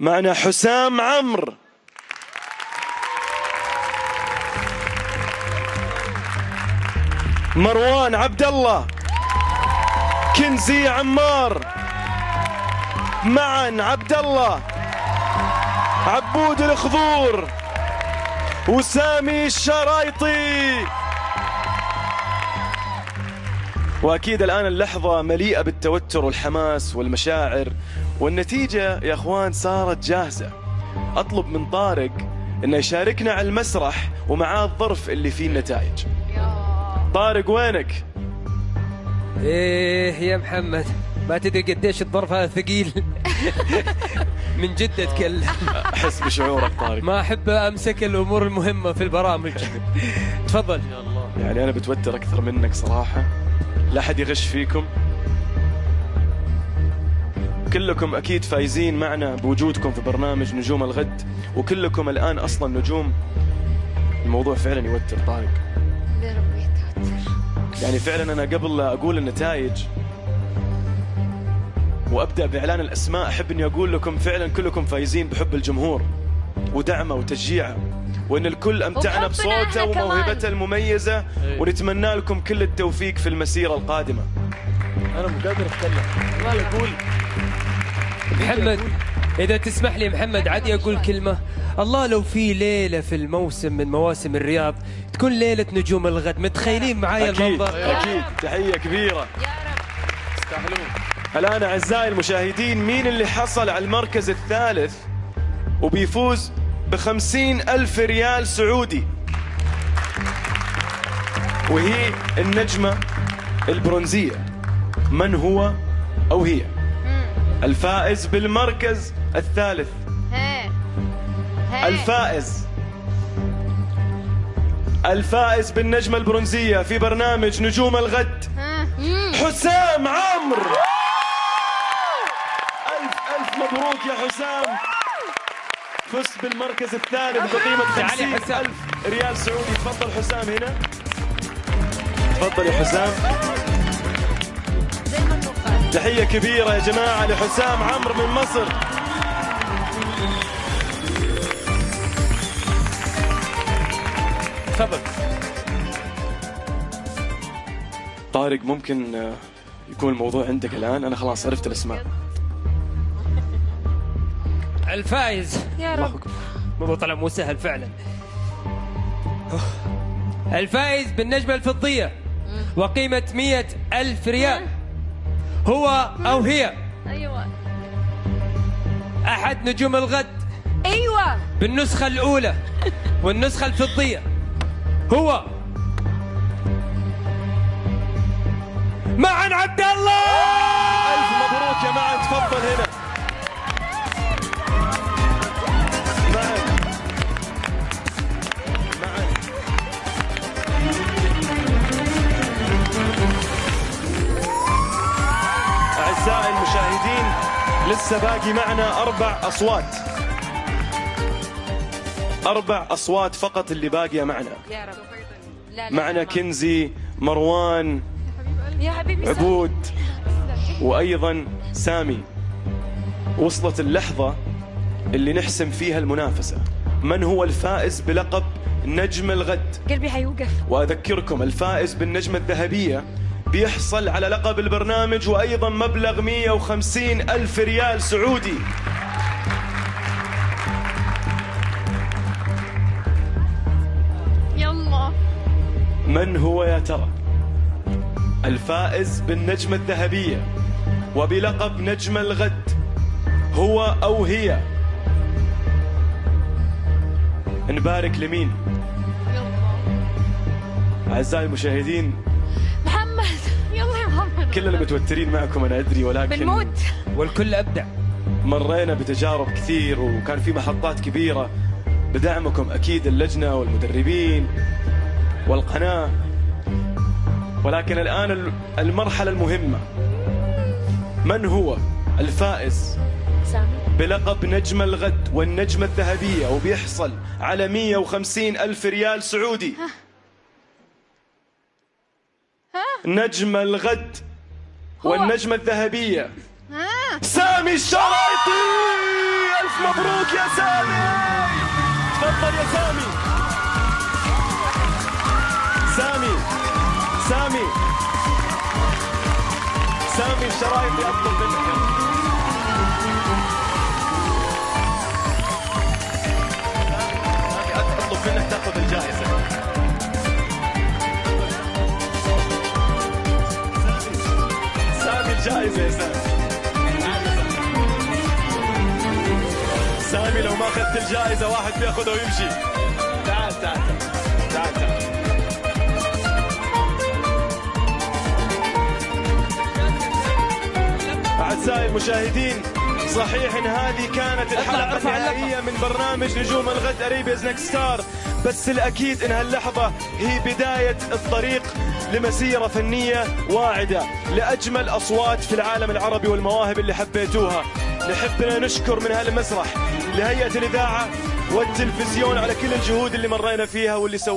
معنا حسام عمرو، مروان عبد الله، كنزي عمار، معن عبد الله، عبود الخضور، وسامي الشرايطي. واكيد الان اللحظه مليئه بالتوتر والحماس والمشاعر، والنتيجه يا اخوان صارت جاهزه. اطلب من طارق انه يشاركنا على المسرح ومعاه الظرف اللي فيه النتائج. طارق وينك؟ ايه يا محمد، ما تدري قديش الظرف هذا ثقيل. من جد اتكلم. احس بشعورك طارق. ما احب امسك الامور المهمه في البرامج. تفضل. يا الله، يعني انا بتوتر اكثر منك صراحه. لا احد يغش فيكم، كلكم اكيد فايزين معنا بوجودكم في برنامج نجوم الغد، وكلكم الان اصلا نجوم. الموضوع فعلا يوتر طارق. يا رب يتوتر. يعني فعلا انا قبل لا اقول النتائج وابدا باعلان الاسماء احب اني اقول لكم فعلا كلكم فايزين بحب الجمهور ودعمه وتشجيعه، وان الكل امتعنا بصوته وموهبته المميزه، ونتمنى لكم كل التوفيق في المسيره القادمه. انا مو قادر اتكلم، والله اقول. محمد اذا تسمح لي محمد، عادي اقول كلمه. الله لو في ليله في الموسم من مواسم الرياض تكون ليله نجوم الغد، متخيلين معايا المنظر؟ اكيد. تحيه كبيره. يا رب تستاهلون. الان اعزائي المشاهدين، مين اللي حصل على المركز الثالث وبيفوز ب50,000 ريال سعودي؟ وهي النجمة البرونزية. من هو أو هي الفائز بالمركز الثالث؟ الفائز بالنجمة البرونزية في برنامج نجوم الغد حسام عمرو. ألف مبروك يا حسام، فزت بالمركز الثالث بقيمة 50,000 ريال سعودي. تفضل حسام هنا، تفضل يا حسام. تحية كبيرة يا جماعة لحسام عمرو من مصر. تفضل. طارق ممكن يكون الموضوع عندك الآن؟ أنا خلاص عرفت الأسماء. الفائز يا رب. الموضوع طلع مو سهل فعلا. الفائز بالنجمة الفضية وقيمة 100,000 ريال هو أو هي ايوه أحد نجوم الغد. ايوه بالنسخة الأولى والنسخة الفضية هو معن عبد الله. ألف مبروك يا معن، تفضل هنا. أعزائي المشاهدين، لسه باقي معنا 4 أصوات. 4 أصوات فقط اللي باقية معنا. يا رب. لا معنا كنزي، مروان، يا حبيبي، عبود، وأيضا سامي. وصلت اللحظة اللي نحسم فيها المنافسة. من هو الفائز بلقب نجم الغد؟ قلبي حيوقف. وأذكركم الفائز بالنجمة الذهبية بيحصل على لقب البرنامج وأيضا مبلغ 150,000 ريال سعودي. يلا. من هو يا ترى الفائز بالنجمة الذهبية وبلقب نجم الغد؟ هو أو هي؟ نبارك لمين؟ أعزائي المشاهدين، محمد. يلا يا محمد. كلنا متوترين معكم أنا أدري، ولكن بنموت. والكل أبدع. مرينا بتجارب كثير وكان في محطات كبيرة بدعمكم أكيد، اللجنة والمدربين والقناة. ولكن الآن المرحلة المهمة. من هو الفائز سامي بلقب نجم الغد والنجمة الذهبية وبيحصل على 150,000 ريال سعودي؟ نجم الغد والنجمة الذهبية سامي الشرايطي. ألف مبروك يا سامي. تفضل يا سامي. سامي الشرايطي أطلب منك. أطلب منك تأخذ الجائزة. سامي الجائزة يا سامي. سامي لو ما أخذت الجائزة واحد بياخذها ويمشي. تعال. أعزائي المشاهدين، صحيح ان هذه كانت الحلقة النهائية من برنامج نجوم الغد أريبيا's نيكست ستار، بس الأكيد ان هاللحظة هي بداية الطريق لمسيرة فنية واعدة لأجمل أصوات في العالم العربي والمواهب اللي حبيتوها. نحبنا نشكر من هالمسرح لهيئة الإذاعة والتلفزيون على كل الجهود اللي مرينا فيها واللي سووها.